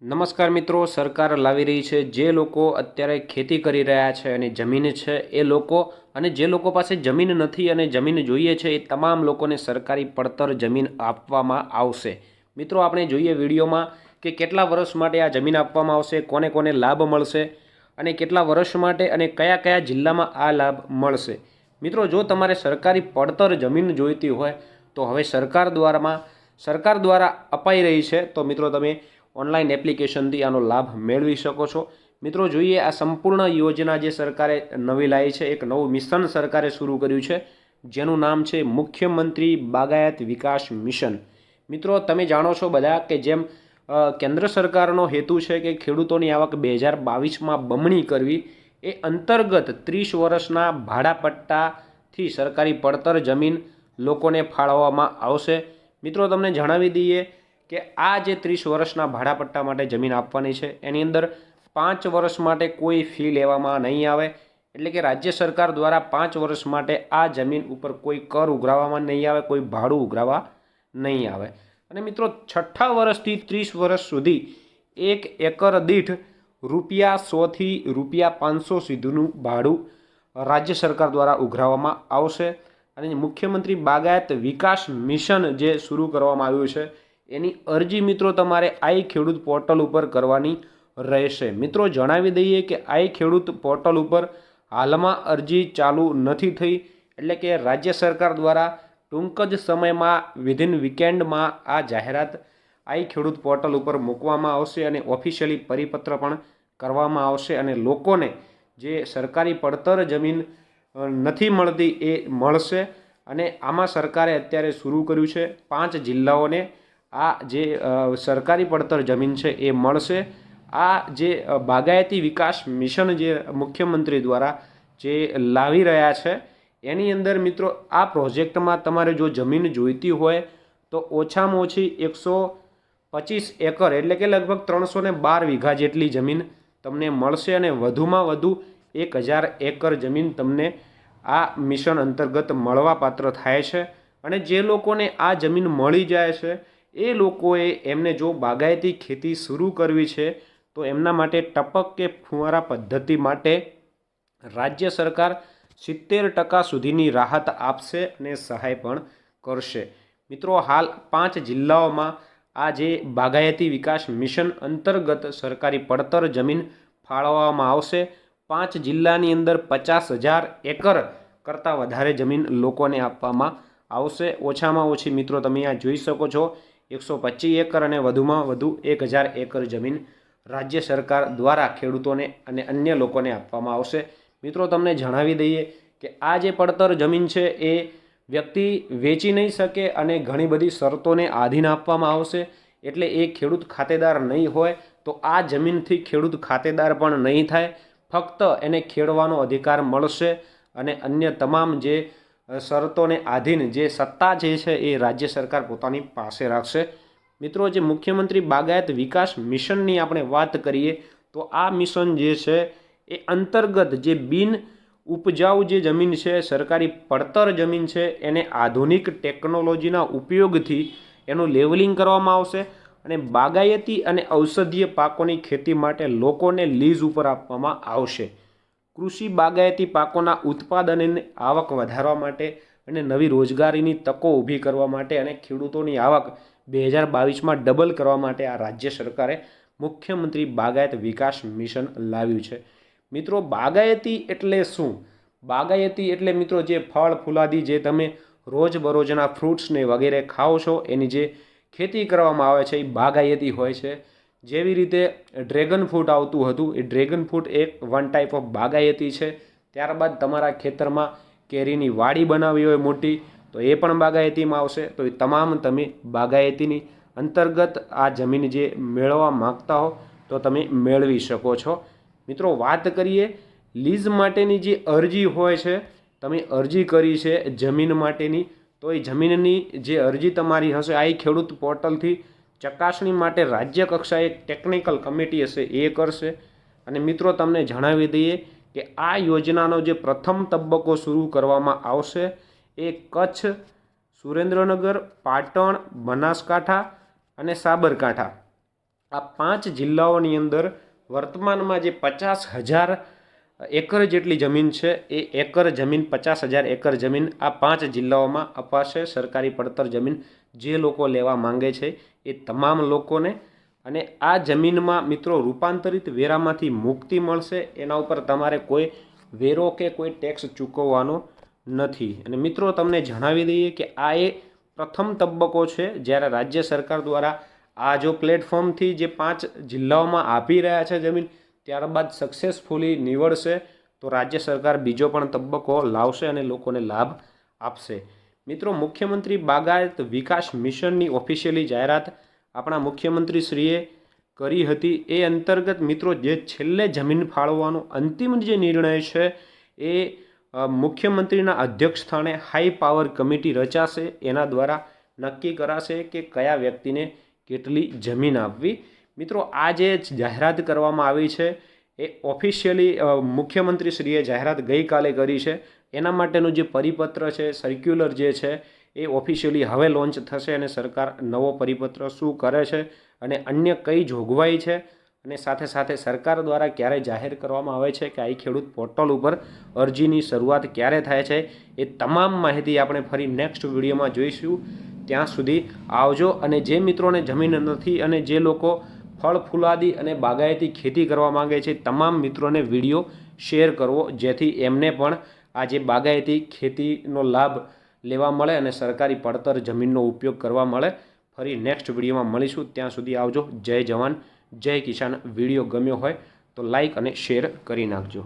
નમસ્કાર મિત્રો, સરકાર લાવી રહી છે જે લોકો અત્યારે ખેતી કરી રહ્યા છે અને જમીન છે એ લોકો અને જે લોકો પાસે જમીન નથી અને જમીન જોઈએ છે એ તમામ લોકોને સરકારી પડતર જમીન આપવામાં આવશે। મિત્રો આપણે જોઈએ વિડીયોમાં કે કેટલા વર્ષ માટે આ જમીન આપવામાં આવશે, કોને કોને લાભ મળશે અને કેટલા વર્ષ માટે અને કયા કયા જિલ્લામાં આ લાભ મળશે। મિત્રો જો તમારે સરકારી પડતર જમીન જોઈતી હોય તો હવે સરકાર દ્વારા અપાઈ રહી છે, તો મિત્રો તમે ઓનલાઈન એપ્લિકેશનથી આનો લાભ મેળવી શકો છો। મિત્રો જોઈએ આ સંપૂર્ણ યોજના જે સરકારે નવી લાવી છે, એક નવું મિશન સરકારે શરૂ કર્યું છે જેનું નામ છે મુખ્યમંત્રી બાગાયત વિકાસ મિશન। મિત્રો તમે જાણો છો બધા કે જેમ કેન્દ્ર સરકારનો હેતુ છે કે ખેડૂતોની આવક 2022માં બમણી કરવી, એ અંતર્ગત 30 વર્ષના ભાડાપટ્ટાથી સરકારી પડતર જમીન લોકોને ફાળવવામાં આવશે। મિત્રો તમને જણાવી દઈએ કે આ જે 30 વર્ષના ભાડાપટ્ટા માટે જમીન આપવાની છે એની અંદર 5 વર્ષ માટે કોઈ ફી લેવામાં નહીં આવે, એટલે કે રાજ્ય સરકાર દ્વારા 5 વર્ષ માટે આ જમીન ઉપર કોઈ કર ઉઘરાવવામાં નહીં આવે, કોઈ ભાડું ઉઘરાવવા નહીં આવે। અને મિત્રો 6 વર્ષથી 30 વર્ષ સુધી 1 એકર દીઠ ₹100 થી ₹500 સુધીનું ભાડું રાજ્ય સરકાર દ્વારા ઉઘરાવવામાં આવશે। અને મુખ્યમંત્રી બાગાયત વિકાસ મિશન જે શરૂ કરવામાં આવ્યું છે એની અરજી મિત્રો તમારે આઈ ખેડૂત પોર્ટલ ઉપર કરવાની રહેશે। મિત્રો જણાવી દઈએ કે આઈ ખેડૂત પોર્ટલ ઉપર હાલમાં અરજી ચાલુ નથી થઈ, એટલે કે રાજ્ય સરકાર દ્વારા ટૂંક જ સમયમાં વિધિન વીકેન્ડમાં આ જાહેરાત આઈ ખેડૂત પોર્ટલ ઉપર મૂકવામાં આવશે અને ઓફિશિયલી પરિપત્ર પણ કરવામાં આવશે અને લોકોને જે સરકારી પડતર જમીન નથી મળતી એ મળશે। અને આમાં સરકારે અત્યારે શરૂ કર્યું છે 5 જિલ્લાઓને આ જે સરકારી પડતર જમીન છે એ મળશે। આ જે બાગાયતી વિકાસ મિશન જે મુખ્યમંત્રી દ્વારા જે લાવી રહ્યા છે એની અંદર મિત્રો આ પ્રોજેક્ટમાં તમારે જો જમીન જોઈતી હોય તો ઓછામાં ઓછી 125 એકર એટલે કે લગભગ 312 વીઘા જેટલી જમીન તમને મળશે અને વધુમાં વધુ 1000 એકર જમીન તમને આ મિશન અંતર્ગત મળવાપાત્ર થાય છે। અને જે લોકોને આ જમીન મળી જાય છે એ લોકોએ એમને જો બાગાયતી ખેતી શરૂ કરવી છે તો એમના માટે ટપક કે ફુવારા પદ્ધતિ માટે રાજ્ય સરકાર 70% સુધીની રાહત આપશે અને સહાય પણ કરશે। મિત્રો હાલ 5 જિલ્લાઓમાં આ જે બાગાયતી વિકાસ મિશન અંતર્ગત સરકારી પડતર જમીન ફાળવવામાં આવશે। 5 જિલ્લાની અંદર 50,000 એકર કરતાં વધારે જમીન લોકોને આપવામાં આવશે। ઓછામાં ઓછી મિત્રો તમે અહીંયા જોઈ શકો છો 125 એકર અને વધુમાં વધુ 1000 એકર જમીન રાજ્ય સરકાર દ્વારા ખેડૂતોને અને અન્ય લોકોને આપવામાં આવશે। મિત્રો તમને જણાવી દઈએ કે આ જે પડતર જમીન છે એ વ્યક્તિ વેચી નહીં શકે અને ઘણી બધી શરતોને આધીન આપવામાં આવશે, એટલે એ ખેડૂત ખાતેદાર નહીં હોય તો આ જમીનથી ખેડૂત ખાતેદાર પણ નહીં થાય, ફક્ત એને ખેડવાનો અધિકાર મળશે અને અન્ય તમામ જે શરતોને આધીન જે સત્તા જે છે એ રાજ્ય સરકાર પોતાની પાસે રાખશે। મિત્રો જે મુખ્યમંત્રી બાગાયત વિકાસ મિશનની આપણે વાત કરીએ તો આ મિશન જે છે એ અંતર્ગત જે બિન ઉપજાઉ જે જમીન છે, સરકારી પડતર જમીન છે, એને આધુનિક ટેકનોલોજીના ઉપયોગથી એનું લેવલિંગ કરવામાં આવશે અને બાગાયતી અને ઔષધીય પાકોની ખેતી માટે લોકોને લીઝ ઉપર આપવામાં આવશે। કૃષિ બાગાયતી પાકોના ઉત્પાદન અને આવક વધારવા માટે અને નવી રોજગારીની તકો ઊભી કરવા માટે અને ખેડૂતોની આવક 2022માં ડબલ કરવા માટે આ રાજ્ય સરકારે મુખ્યમંત્રી બાગાયત વિકાસ મિશન લાવ્યું છે। મિત્રો બાગાયતી એટલે શું? બાગાયતી એટલે મિત્રો જે ફળ ફૂલાદી જે તમે રોજબરોજના ફ્રૂટ્સને વગેરે ખાઓ છો એની જે ખેતી કરવામાં આવે છે એ બાગાયતી હોય છે। જેવી રીતે ડ્રેગન ફ્રૂટ આવતું હતું, એ ડ્રેગન ફ્રૂટ એક વન ટાઈપ ઓફ બાગાયતી છે। ત્યારબાદ તમારા ખેતરમાં કેરીની વાડી બનાવી હોય મોટી તો એ પણ બાગાયતીમાં આવશે। તો એ તમામ તમે બાગાયતીની અંતર્ગત આ જમીન જે મેળવવા માગતા હો તો તમે મેળવી શકો છો। મિત્રો વાત કરીએ લીઝ માટેની જે અરજી હોય છે, તમે અરજી કરી છે જમીન માટેની, તો એ જમીનની જે અરજી તમારી હશે આ ખેડૂત પોર્ટલથી ચકાસણી માટે રાજ્ય કક્ષાએ એક ટેકનિકલ કમિટી હશે એ કરશે। અને મિત્રો તમને જણાવી દઈએ કે આ યોજનાનો જે પ્રથમ તબક્કો શરૂ કરવામાં આવશે એ કચ્છ, સુરેન્દ્રનગર, પાટણ, બનાસકાંઠા અને સાબરકાંઠા આ 5 જિલ્લાઓની અંદર વર્તમાનમાં જે 50,000 એકર જેટલી જમીન છે એ એકર જમીન 50,000 એકર જમીન આ 5 જિલ્લાઓમાં અપાશે સરકારી પડતર જમીન જે લોકો લેવા માંગે છે એ તમામ લોકોને। અને આ જમીનમાં મિત્રો રૂપાંતરિત વેરામાંથી મુક્તિ મળશે, એના ઉપર તમારે કોઈ વેરો કે કોઈ ટેક્સ ચૂકવવાનો નથી। અને મિત્રો તમને જણાવી દઈએ કે આ એ પ્રથમ તબક્કો છે જ્યારે રાજ્ય સરકાર દ્વારા આ જો પ્લેટફોર્મથી જે 5 જિલ્લાઓમાં આપી રહ્યા છે જમીન, ત્યારબાદ સક્સેસફુલી નીવડશે તો રાજ્ય સરકાર બીજો પણ તબક્કો લાવશે અને લોકોને લાભ આપશે। મિત્રો મુખ્યમંત્રી બાગાયત વિકાસ મિશનની ઓફિશિયલી જાહેરાત આપણા મુખ્યમંત્રીશ્રીએ કરી હતી। એ અંતર્ગત મિત્રો જે છેલ્લે જમીન ફાળવવાનો અંતિમ જે નિર્ણય છે એ મુખ્યમંત્રીના અધ્યક્ષ સ્થાને હાઈ પાવર કમિટી રચાશે, એના દ્વારા નક્કી કરાશે કે કયા વ્યક્તિને કેટલી જમીન આપવી। મિત્રો આ જે જાહેરાત કરવામાં આવી છે એ ઓફિશિયલી મુખ્યમંત્રીશ્રીએ જાહેરાત ગઈકાલે કરી છે। એના માટેનું જે પરિપત્ર છે, સર્ક્યુલર જે છે એ ઓફિશિયલી હવે લોન્ચ થશે અને સરકાર નવો પરિપત્ર શું કરે છે અને અન્ય કઈ જોગવાઈ છે અને સાથે સાથે સરકાર દ્વારા ક્યારે જાહેર કરવામાં આવે છે કે આ ખેડૂત પોર્ટલ ઉપર અરજીની શરૂઆત ક્યારે થાય છે, એ તમામ માહિતી આપણે ફરી નેક્સ્ટ વિડીયોમાં જોઈશું। ત્યાં સુધી આવજો। અને જે મિત્રોને જમીન નથી અને જે લોકો ફળ ફૂલાદી અને બાગાયતી ખેતી કરવા માંગે છે તમામ મિત્રોને વિડીયો શેર કરવો, જેથી એમને પણ આ જે બાગાયતી ખેતીનો લાભ લેવા મળે અને સરકારી પડતર જમીનનો ઉપયોગ કરવા મળે। ફરી નેક્સ્ટ વિડીયોમાં મળીશું, ત્યાં સુધી આવજો। જય જવાન જય કિસાન। વિડીયો ગમ્યો હોય તો લાઈક અને શેર કરી નાખજો।